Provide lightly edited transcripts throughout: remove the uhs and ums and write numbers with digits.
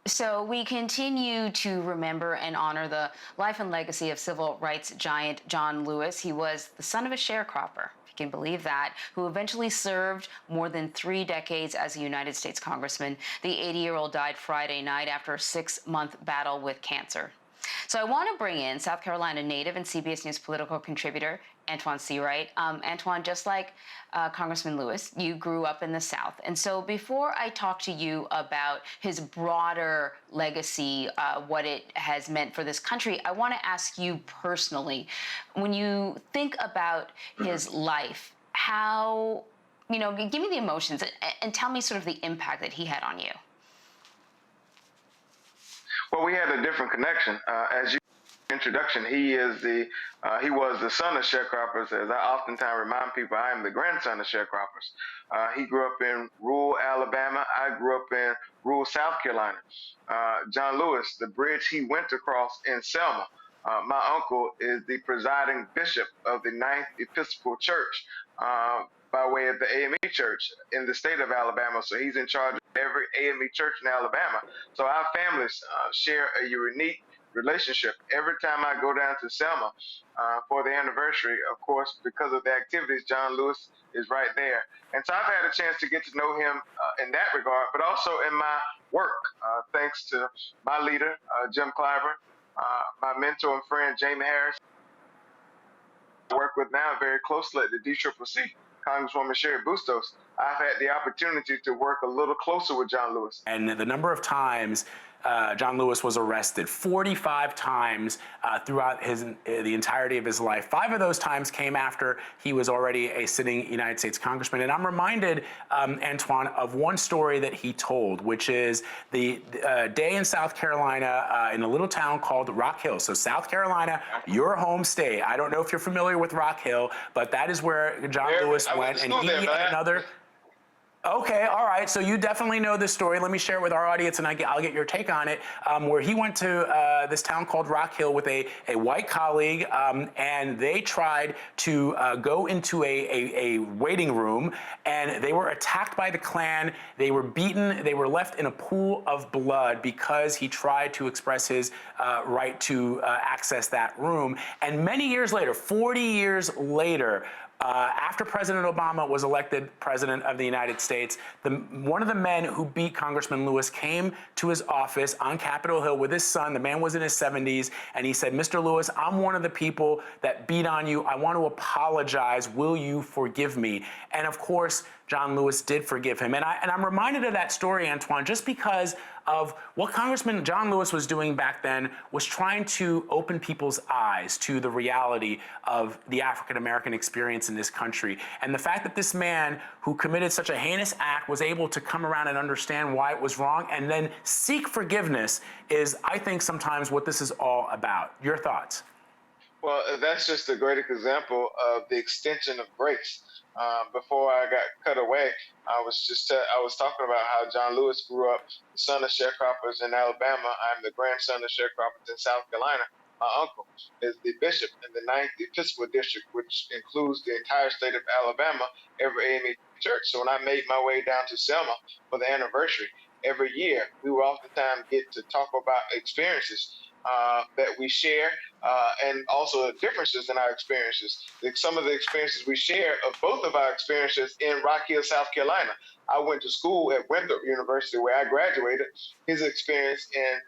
So we continue to remember and honor the life and legacy of civil rights giant John Lewis. He was the son of a sharecropper, if you can believe that, who eventually served more than 3 decades as a United States congressman. The 80-year-old died Friday night after a 6-month battle with cancer. So I want to bring in South Carolina native and CBS News political contributor Antjuan Seawright. Antjuan, just like Congressman Lewis, you grew up in the South. And so before I talk to you about his broader legacy, what it has meant for this country, I want to ask you personally, when you think about his life, how, give me the emotions and tell me sort of the impact that he had on you. Well, we had a different connection. As you introduction, he was the son of sharecroppers. As I oftentimes remind people, I am the grandson of sharecroppers. He grew up in rural Alabama. I grew up in rural South Carolina. John Lewis, the bridge he went across in Selma. My uncle is the presiding bishop of the Ninth Episcopal Church by way of the AME Church in the state of Alabama. So he's in charge of every AME church in Alabama. So our families share a unique relationship. Every time I go down to Selma for the anniversary, of course, because of the activities, John Lewis is right there. And so I've had a chance to get to know him in that regard, but also in my work, thanks to my leader, Jim Clyburn, my mentor and friend, Jamie Harris. I work with now very closely at the DCCC, Congresswoman Sherry Bustos. I've had the opportunity to work a little closer with John Lewis. And the number of times John Lewis was arrested, 45 times throughout the entirety of his life. 5 of those times came after he was already a sitting United States congressman. And I'm reminded, Antjuan, of one story that he told, which is the day in South Carolina in a little town called Rock Hill. So South Carolina, your home state. I don't know if you're familiar with Rock Hill, but that is where John Lewis went, and he and another... Okay, all right. So you definitely know this story. Let me share it with our audience, and I'll get your take on it. Where he went to this town called Rock Hill with a white colleague, and they tried to go into a waiting room, and they were attacked by the Klan. They were beaten. They were left in a pool of blood because he tried to express his right to access that room. And many years later, 40 years later, after President Obama was elected president of the United States, one of the men who beat Congressman Lewis came to his office on Capitol Hill with his son. The man was in his 70s, and he said, "Mr. Lewis, I'm one of the people that beat on you. I want to apologize. Will you forgive me?" And of course, John Lewis did forgive him. And I'm reminded of that story, Antjuan, just because of what Congressman John Lewis was doing back then, was trying to open people's eyes to the reality of the African-American experience in this country. And the fact that this man who committed such a heinous act was able to come around and understand why it was wrong and then seek forgiveness is, I think, sometimes what this is all about. Your thoughts? Well, that's just a great example of the extension of grace. Before I got cut away, I was talking about how John Lewis grew up the son of sharecroppers in Alabama. I'm the grandson of sharecroppers in South Carolina. My uncle is the bishop in the Ninth Episcopal District, which includes the entire state of Alabama, every AME church. So when I made my way down to Selma for the anniversary, every year we would oftentimes get to talk about experiences that we share, and also the differences in our experiences. Some of the experiences we share of both of our experiences in Rock Hill, South Carolina. I went to school at Winthrop University where I graduated. His experience in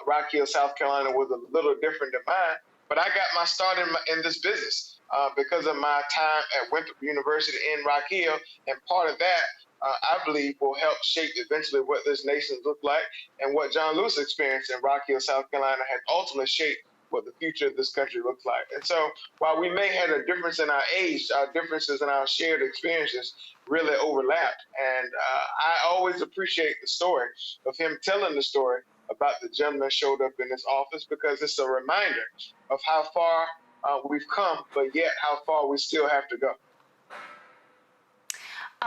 Rock Hill, South Carolina was a little different than mine, but I got my start in this business because of my time at Winthrop University in Rock Hill, and part of that I believe will help shape eventually what this nation look like, and what John Lewis experienced in Rock Hill, South Carolina has ultimately shaped what the future of this country looks like. And so while we may have a difference in our age, our differences in our shared experiences really overlapped. And I always appreciate the story of him telling the story about the gentleman showed up in this office, because it's a reminder of how far we've come, but yet how far we still have to go.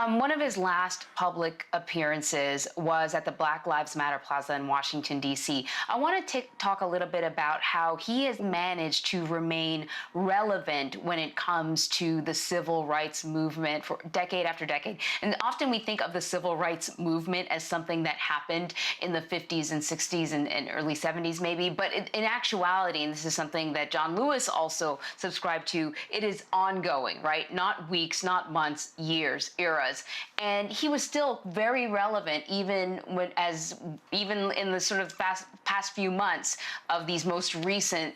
One of his last public appearances was at the Black Lives Matter Plaza in Washington, D.C. I want to talk a little bit about how he has managed to remain relevant when it comes to the civil rights movement for decade after decade. And often we think of the civil rights movement as something that happened in the 50s and 60s and early 70s, maybe. But in actuality, and this is something that John Lewis also subscribed to, it is ongoing, right? Not weeks, not months, years, eras. And he was still very relevant even in the sort of past few months of these most recent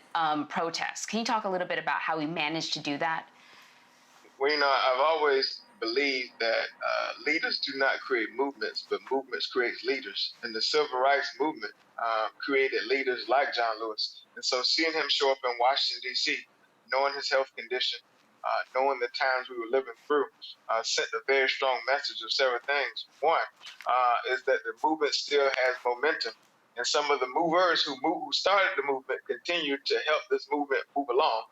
protests. Can you talk a little bit about how he managed to do that? Well, I've always believed that leaders do not create movements, but movements create leaders. And the civil rights movement created leaders like John Lewis. And so seeing him show up in Washington, D.C., knowing his health condition, knowing the times we were living through, sent a very strong message of several things. One is that the movement still has momentum. And some of the movers who started the movement continue to help this movement move along.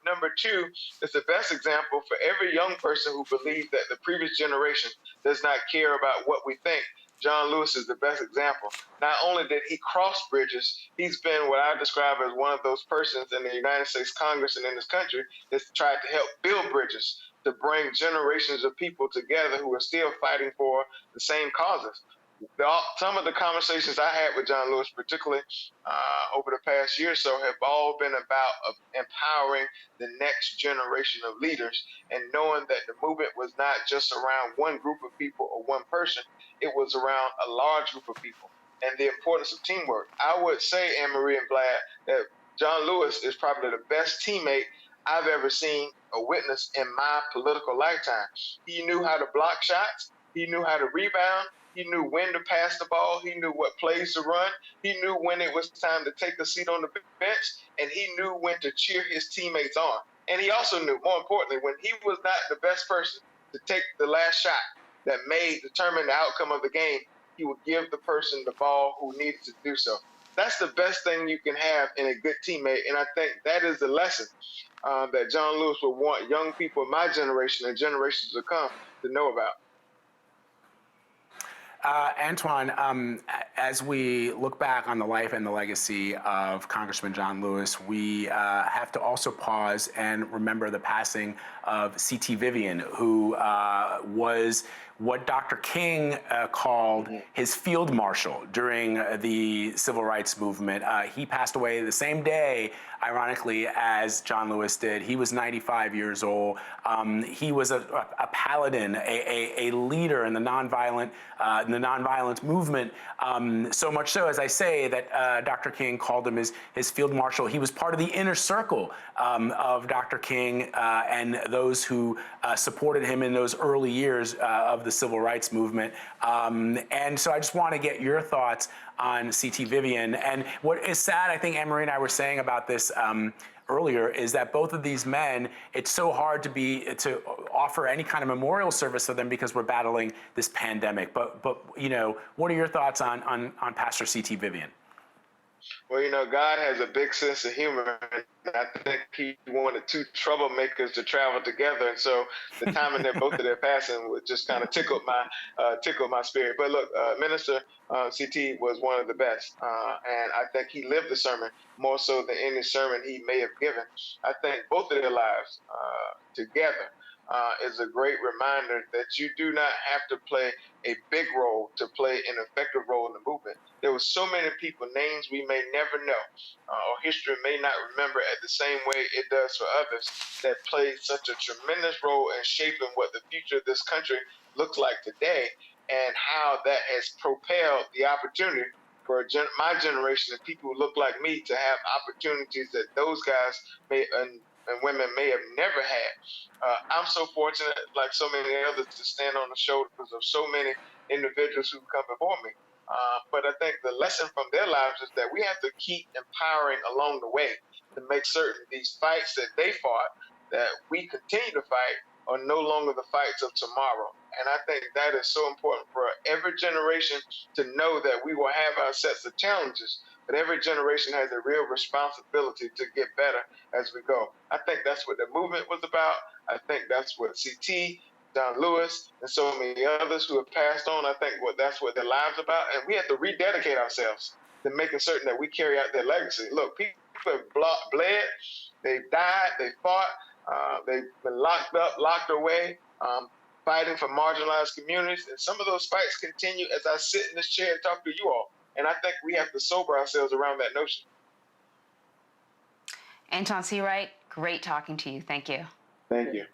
Number two, it's the best example for every young person who believes that the previous generation does not care about what we think. John Lewis is the best example. Not only did he cross bridges, he's been what I describe as one of those persons in the United States Congress and in this country that's tried to help build bridges to bring generations of people together who are still fighting for the same causes. Some of the conversations I had with John Lewis, particularly over the past year or so, have all been about empowering the next generation of leaders and knowing that the movement was not just around one group of people or one person, it was around a large group of people and the importance of teamwork. I would say, Anne-Marie and Vlad, that John Lewis is probably the best teammate I've ever seen or witnessed in my political lifetime. He knew how to block shots. He knew how to rebound. He knew when to pass the ball. He knew what plays to run. He knew when it was time to take a seat on the bench, and he knew when to cheer his teammates on. And he also knew, more importantly, when he was not the best person to take the last shot that may determine the outcome of the game, he would give the person the ball who needed to do so. That's the best thing you can have in a good teammate, and I think that is the lesson that John Lewis would want young people of my generation and generations to come to know about. Antjuan, as we look back on the life and the legacy of Congressman John Lewis, we have to also pause and remember the passing of C.T. Vivian, who was what Dr. King called his field marshal during the civil rights movement. He passed away the same day, ironically, as John Lewis did. He was 95 years old. He was a paladin, a leader in the nonviolent movement. So much so, as I say, that Dr. King called him his field marshal. He was part of the inner circle of Dr. King and those who supported him in those early years of the civil rights movement. And so I just want to get your thoughts on C.T. Vivian. And what is sad, I think Anne-Marie and I were saying about this earlier, is that both of these men, it's so hard to offer any kind of memorial service for them because we're battling this pandemic. But what are your thoughts on Pastor C.T. Vivian? Well, God has a big sense of humor, and I think he wanted two troublemakers to travel together, and so the timing that both of their passing would just kind of tickled my spirit. But look, Minister CT was one of the best, and I think he lived the sermon more so than any sermon he may have given. I think both of their lives together is a great reminder that you do not have to play a big role to play an effective role in the movement. There were so many people, names we may never know, or history may not remember at the same way it does for others, that played such a tremendous role in shaping what the future of this country looks like today, and how that has propelled the opportunity for my generation and people who look like me to have opportunities that those guys may and women may have never had. I'm so fortunate, like so many others, to stand on the shoulders of so many individuals who come before me. But I think the lesson from their lives is that we have to keep empowering along the way to make certain these fights that they fought, that we continue to fight, are no longer the fights of tomorrow. And I think that is so important for every generation to know that we will have our sets of challenges, but every generation has a real responsibility to get better as we go. I think that's what the movement was about. I think that's what CT John Lewis, and so many others who have passed on. I think that's what their lives are about, and we have to rededicate ourselves to making certain that we carry out their legacy. Look, people have bled, they've died, they fought, they've been locked up, locked away, fighting for marginalized communities, and some of those fights continue as I sit in this chair and talk to you all. And I think we have to sober ourselves around that notion. Antjuan Seawright, great talking to you. Thank you. Thank you.